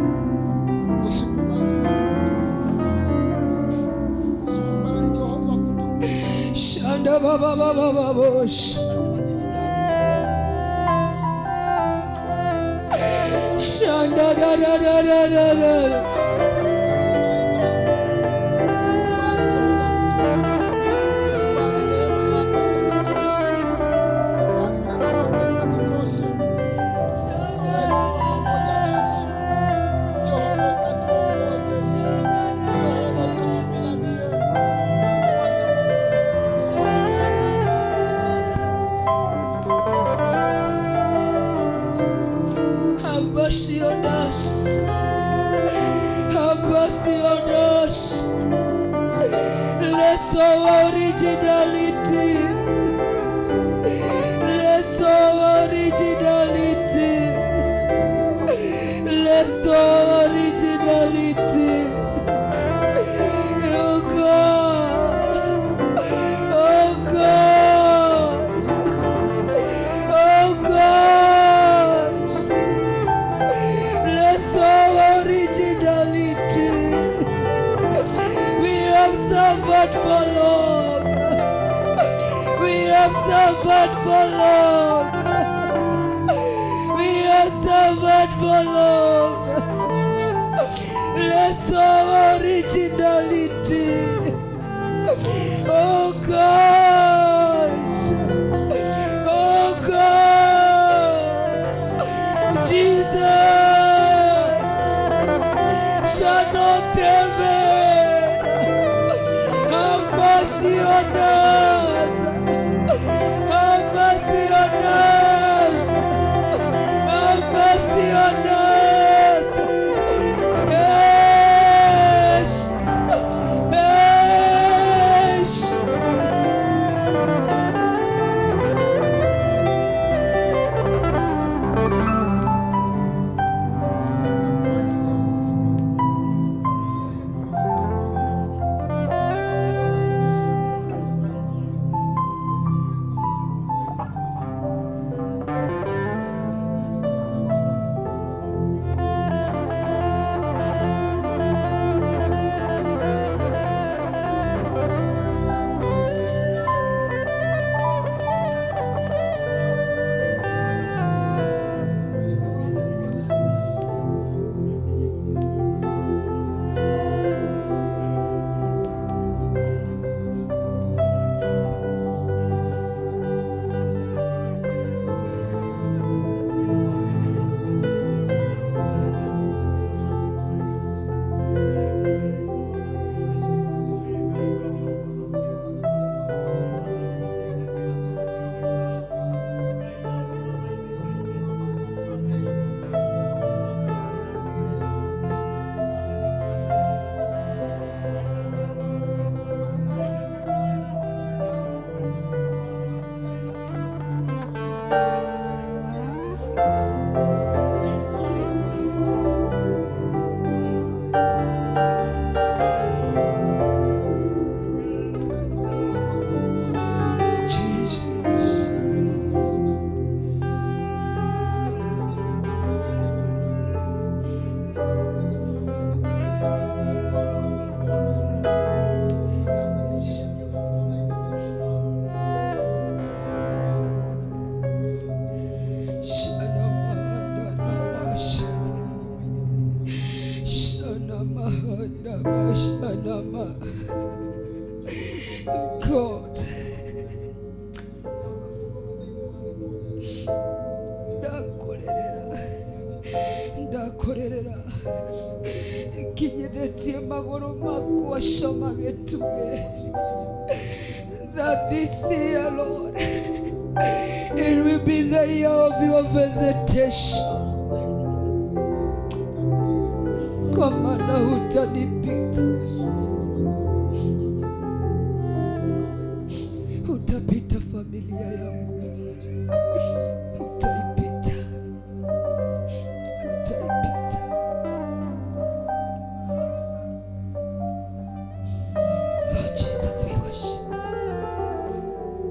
C: usikubali Jehova kutupa
B: Shanda baba baba babosh. Shanda da da da da da da. Have mercy on us. Have mercy on us. Restore originality. Restore originality. Restore originality. Oh God. Oh God. Oh God. Restore originality. We have suffered for long. We have suffered for long. We have suffered for long. Restore originality. Oh God. Oh God. Jesus. Son of David, have mercy on us. Have mercy on us. Have mercy on us. Yes. Yes. Lord. Ndakorerera kinyethetie magoro makwa coma gĩtugĩ, that this year, Lord, it will be the year of your visitation. Kwa maana hutanipita, hutapita familia yangu, hutaipita, hutaipita. Lord Jesus, we worship,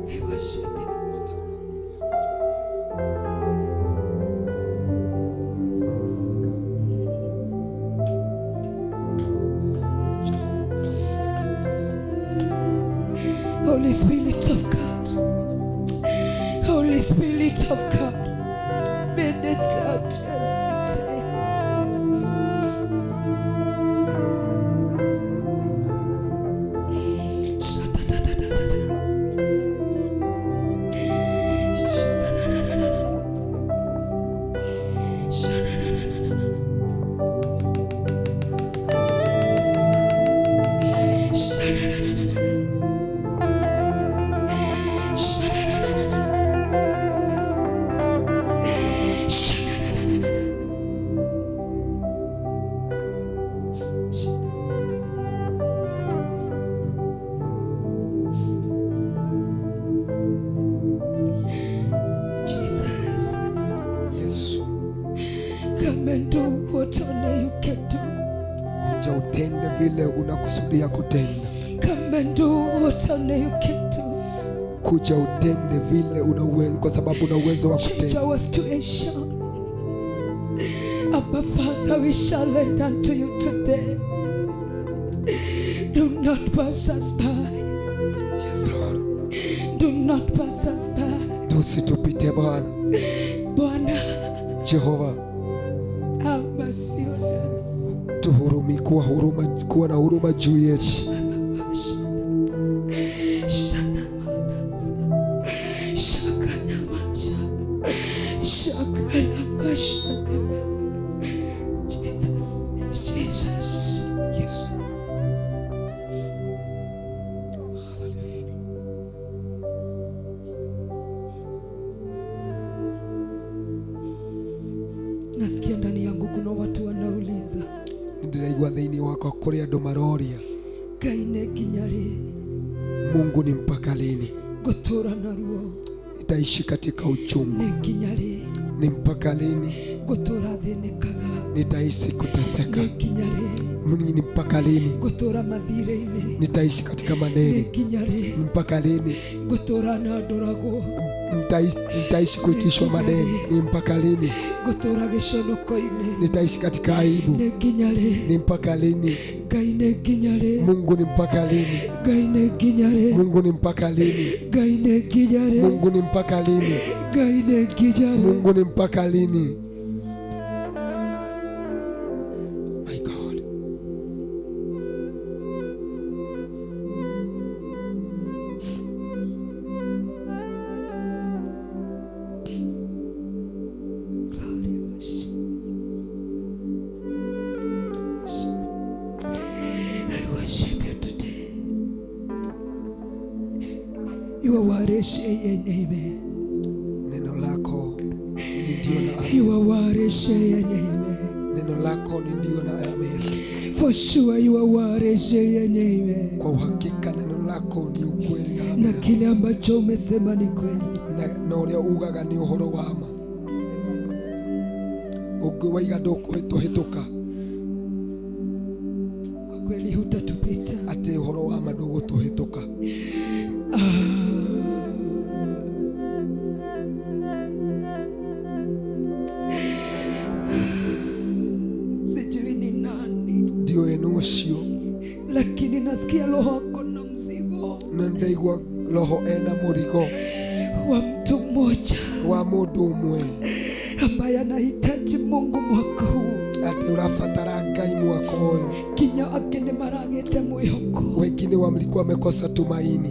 B: we worship you. Holy Spirit of God, Holy Spirit of God, minister to us today. Come and do what only you can do.
C: Kuja utende vile unakusudia kutenda.
B: Come and do what only you can do.
C: Kuja utende vile unaweza, kwa sababu una uwezo wa kutenda.
B: Change our situation. Abba Father, we shall lend unto you today. Do not pass us by.
C: Yes, Lord.
B: Do not pass us by.
C: Tusitupite Bwana.
B: Bwana,
C: Jehova,
B: have mercy on us.
C: tuhurumi, kuwa na huruma juu yetu.
B: Jesus, Jesus.
C: Yes.
B: Nasikia ndani yangu kuna watu wanauliza,
C: Ndiraigua thĩinĩ wakwa kũrĩ andũ maroria,
B: Ngai nĩ nginya rĩ?
C: Mungu ni mpaka lini?
B: Gũtũũra naruo
C: Nitaishi katika uchungu.
B: nĩ nginya rĩ?
C: Ni mpaka lini?
B: Gũtũũra thĩnĩkaga
C: Nitaishi kuteseka.
B: nĩ nginya rĩ?
C: Ni mpaka lini?
B: Gũtũũra mathirĩ-inĩ
C: Nitaishi katika
B: nĩ
C: madeni.
B: nginya rĩ?
C: Ni mpaka lini?
B: Gũtũũra na ndũragwo
C: Nitaishi kuitishwa madeni. Ni mpaka lini?
B: gũtũũra gĩconoko-inĩ
C: Nitaishi katika aibu.
B: nĩ nginya rĩ?
C: Ni mpaka lini?
B: Ngai nĩ nginya rĩ?
C: Mungu ni mpaka lini?
B: Ngai nĩ nginya rĩ?
C: Mungu ni mpaka lini?
B: Ngai nĩ nginya rĩ?
C: Mungu ni mpaka lini?
B: Ngai nĩ nginya rĩ?
C: Mungu ni mpaka lini? My God.
B: I worship you today. You are worthy, amen.
C: Neno lako ni ndio na amen.
B: You are worthy, amen.
C: Neno lako ni ndio na amen.
B: For sure you are worthy, amen.
C: Kwa uhakika neno lako ni ukweli na
B: Na
C: amen.
B: kile ambacho umesema ni kweli.
C: Na uria ugaga ni uhoro wa ma. Ũngĩwaiga ndũkũhĩtũka,
B: Kwa kweli hutatupita.
C: atĩ ũhoro wa ma ndũgũtũhĩtũka.
B: Sijui ni nani,
C: Ndiũĩ nĩ ũcio,
B: lakini nasikia roho wako na mzigo
C: na ndaigua roho ena mũrigo
B: wa mtu mmoja
C: wa mũndũ ũmwe,
B: ambaye anahitaji Mungu mwaka huu.
C: atĩ ũrabatara Ngai mwaka ũyũ.
B: Kinya angĩ nĩ maragĩte mwĩhoko,
C: Wengine mlikuwa wamekosa tumaini,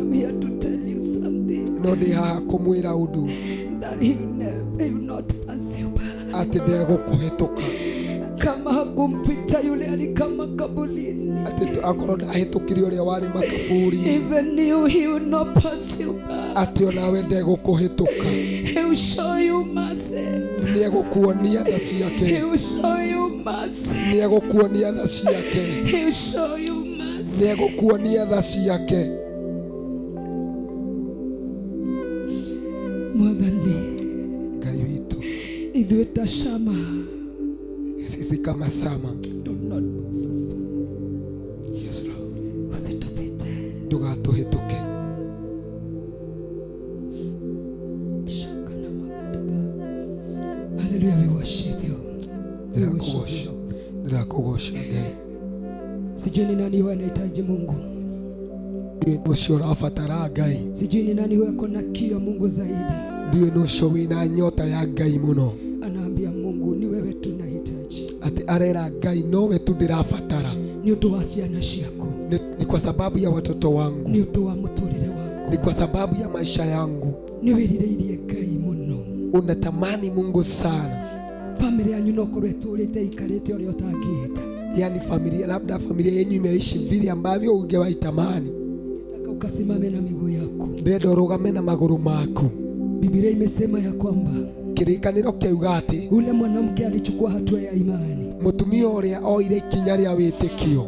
B: I'm here to tell you something.
C: No ndi haha kumwira undu
B: That he will not pass you by.
C: ati ndegũkũhĩtũka.
B: Kama hakumpita yule alikama kabulini.
C: Ati akorwo ndahĩtũkire ũrĩa warĩ makaburi.
B: Even you, he will not pass you by.
C: Ati onawe ndegũkũhĩtũka.
B: He will show you mercies.
C: Nĩegũkuonia tha ciake.
B: He will show you mercy.
C: Nĩegũkuonia tha ciake.
B: He will show you mercy.
C: Nĩegũkuonia tha ciake.
B: Mwathani,
C: Ngai witũ,
B: ithuĩ ta Shama,
C: sisi kama Sama,
B: do not pass us by.
C: Yes, Lord,
B: Usitupite.
C: ndũgatũhĩtũke.
B: Shakana magadaba. Hallelujah, we worship you. We worship you.
C: Ndĩrakũgoca Ngai.
B: Sijui ni nani huyo anahitaji Mungu.
C: Ndiũĩ nĩ ũcio ũrabatara Ngai.
B: Sijui ni nani huyo ako na kiu ya Mungu zaidi.
C: Ndiũĩ nĩ ũcio wĩna nyota ya Ngai mũno.
B: Anaambia Mungu, ni wewe tunahitaji.
C: Ati arera Ngai, nowe tu ndĩrabatara.
B: Ni ũndũ wa ciana ciaku.
C: Ni kwa sababu ya watoto wangu.
B: Ni ũndũ wa mũtũrĩre waku.
C: Ni kwa sababu ya maisha yangu.
B: Ni wĩrirĩirie Ngai mũno.
C: Unatamani Mungu sana.
B: Family yanyu no korwo ĩtũrĩte ikarĩte ũrĩa ũtangĩenda.
C: Yani familia, labda familia yenyu imeishi vile ambavyo ungewaitamani.
B: Nataka ukasimame na miguu yako.
C: Ndenda urugame na maguru maku.
B: Biblia imesema ya kwamba
C: Kĩrĩkanĩro kĩuga atĩ
B: ule mwanamke alichukua hatua ya imani
C: mũtumia ũrĩa oire ikinya rĩa wĩtĩkio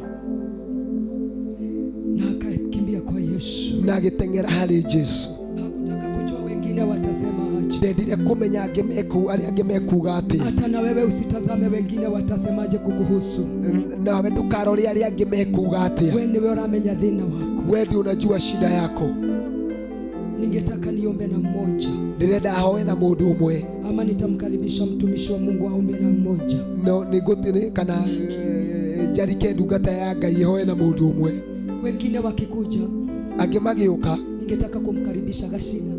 B: na akakimbia kwa Yesu.
C: na agĩteng'era harĩ Jesu.
B: Hakutaka kujua wengine watasema aje.
C: Ndendire kũmenya arĩa angĩ mekuga atĩ.
B: Hata na wewe usitazame wengine watasemaje kukuhusu.
C: Nawe ndũkarore arĩa angĩ mekuga atĩa.
B: Wewe ndiwe uramenya dhina wako.
C: Wewe ndiye unajua shida yako.
B: Ningetaka niombe na mmoja.
C: Ndĩrenda ahoe na mũndũ ũmwe.
B: Ama nitamkaribisha mtumishi wa Mungu aombe na mmoja.
C: No nĩngũtĩrĩ kana njarike ndungata ya Ngai ihoe na mũndũ ũmwe.
B: Wengine wakikuja,
C: Angĩ magĩũka,
B: ningetaka kumkaribisha Gashina.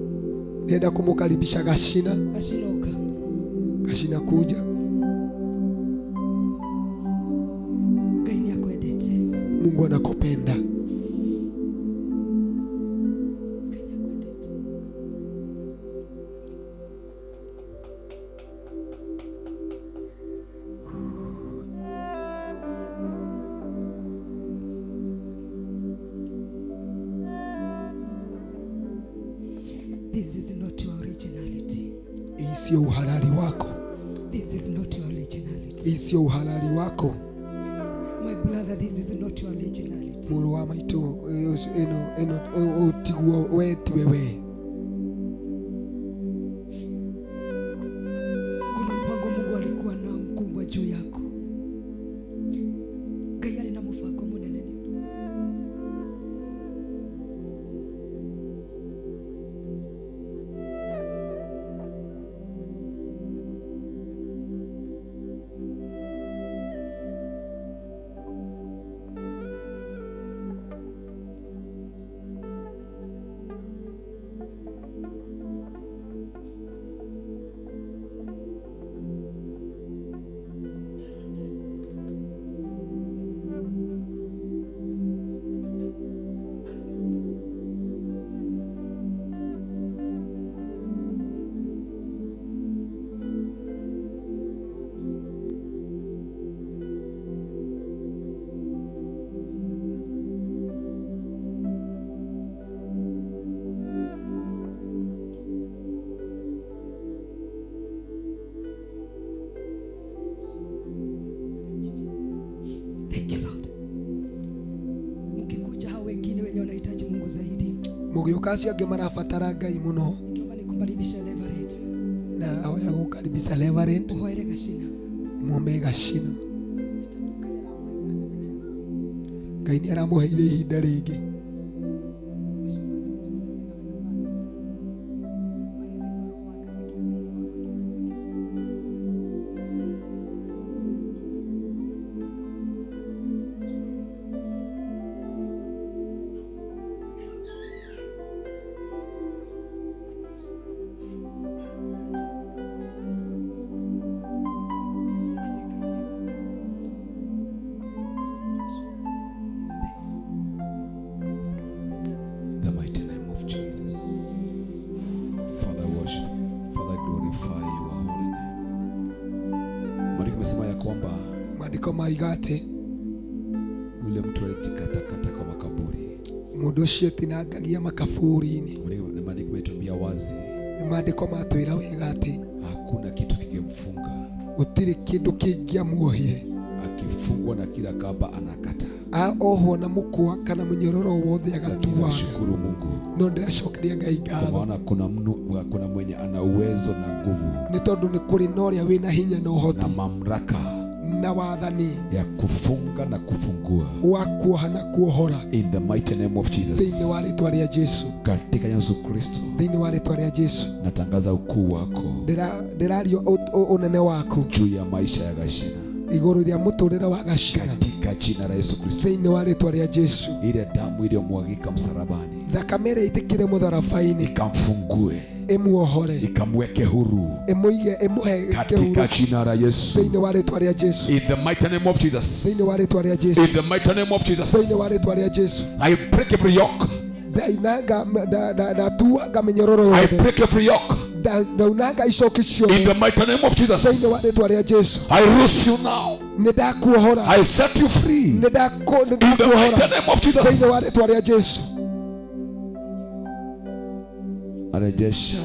C: ndĩrenda kũmũkaribisha Gashina.
B: Gashina oka.
C: Gashina kuja.
B: Ngai ni akwendete.
C: Mungu anakupenda.
B: This is not your originality.
C: Hii sio uhalali wako.
B: This is not your originality.
C: Hii sio uhalali wako.
B: My brother, this is not your originality.
C: Mũrũ wa maitũ, ĩno tiguo we tiwe we.
B: Kuna mpango Mungu alikuwa nao mkubwa juu yako. Ngai alina mpango munene. Thank you, Lord. Mkikuja hao wengine wenye wanahitaji Mungu zaidi.
C: Mũgĩũka acio angĩ marabatara Ngai mũno.
B: Ndio nikumkaribisha Reverend.
C: Na ahoya gũkaribisha Reverend.
B: Uhoere Gashina.
C: Muombe Gashina. Ngai nĩ aramũheire ihinda rĩngĩ. maigate
D: yule mtu alijikatakata kwa makaburi.
C: Mundu ucio tinangagia makaburi-ini.
D: Maandiko yametuambia wazi,
C: maandiko matwira wega ati
D: hakuna kitu kikimfunga,
C: gutiri kindu kingiamuohire.
D: Akifungwa na kila kamba anakata,
C: ohwo na mukwa kana munyororo wothe agatuwa.
D: Shukuru Mungu,
C: no ndiracokeria Ngai ngatho,
D: kwa maana kuna mwenye ana uwezo na nguvu,
C: ni tondu ni kuri na uria wina hinya na uhoti
D: na mamlaka
C: na wathani
D: ya kufunga na kufungua,
C: wa kuoha na kuohora.
D: In the mighty name of Jesus,
C: thiini wa ritwa ria Jesu,
D: katika Yesu Kristo,
C: thiini wa ritwa ria Jesu,
D: natangaza ukuu wako,
C: ndirario unene wako
D: juu ya maisha ya Gashina,
C: iguru ria muturira wa Gashina,
D: katika jina la Yesu Kristo.
C: thiini wa ritwa ria Jesu,
D: ile damu iliyomwagika msalabani,
C: thakame itikire mutharabaini,
D: ikamfungue,
C: imuohore,
D: ikamweke huru,
C: imuhe
D: katika jina la Yesu.
C: thiini wa ritwa ria Jesu,
D: In the mighty name of Jesus,
C: thiini wa ritwa ria Jesu,
D: in the mighty name of Jesus,
C: thiini wa ritwa ria Jesu,
D: I break every yoke,
C: da tuaga minyororo
D: I
C: yote,
D: break every yoke,
C: da unanga icoki cio,
D: in the mighty name of
C: thiini wa
D: Jesus,
C: ritwa ria Jesu,
D: I loose you now,
C: nidakuohora,
D: I set you free, in the
C: nidakuohora,
D: mighty name of
C: thiini wa
D: Jesus.
C: ritwa ria Jesu,
D: Narejesha,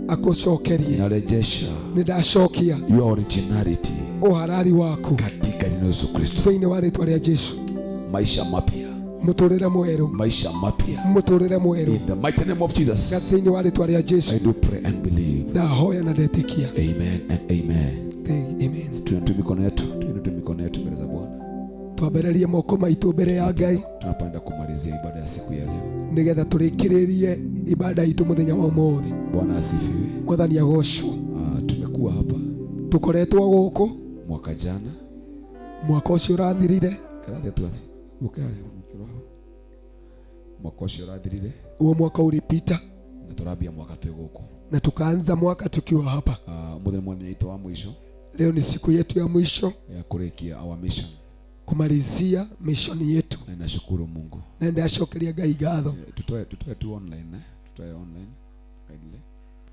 C: akucokerie,
D: narejesha
C: nidacokia
D: your originality,
C: uharari wako,
D: katika jina la Yesu Kristo.
C: thiini wa ritwa ria Jesu,
D: Maisha mapya,
C: muturire mweru,
D: maisha mapya,
C: muturire mweru,
D: in the mighty name of Jesus.
C: thiini wa ritwa ria Jesu,
D: I do pray and believe.
C: ndahoya na ndetikia.
D: Amen and amen.
C: Amen.
D: Tuinue mikono yetu, tuinue mikono yetu mbele za Bwana.
C: Twambĩrĩrie moko maitũ mbere ya Ngai
D: Tunapenda kumalizia ibada ya siku ya leo.
C: nigetha tũrĩkĩrĩrie ibada itũ mũthenya wa ũmũthĩ.
D: Bwana asifiwe.
C: Mwathani agocwo.
D: Tumekuwa hapa
C: Tũkoretwo gũkũ
D: mwaka jana,
C: mwaka ũcio ũrathirire,
D: mwaka ũcio ũrathirire,
C: huo mwaka ulipita
D: na turambia mwaka twĩ gũkũ,
C: na tukaanza mwaka tukiwa hapa.
D: Mũthenya mwenyeito wa mwisho,
C: leo ni siku yetu ya mwisho
D: ya kurĩkia our mission,
C: kumalizia mission yetu,
D: na nashukuru Mungu
C: na ndacokeria Ngai ngatho.
D: Tutoe tu online, tutoe online kindly.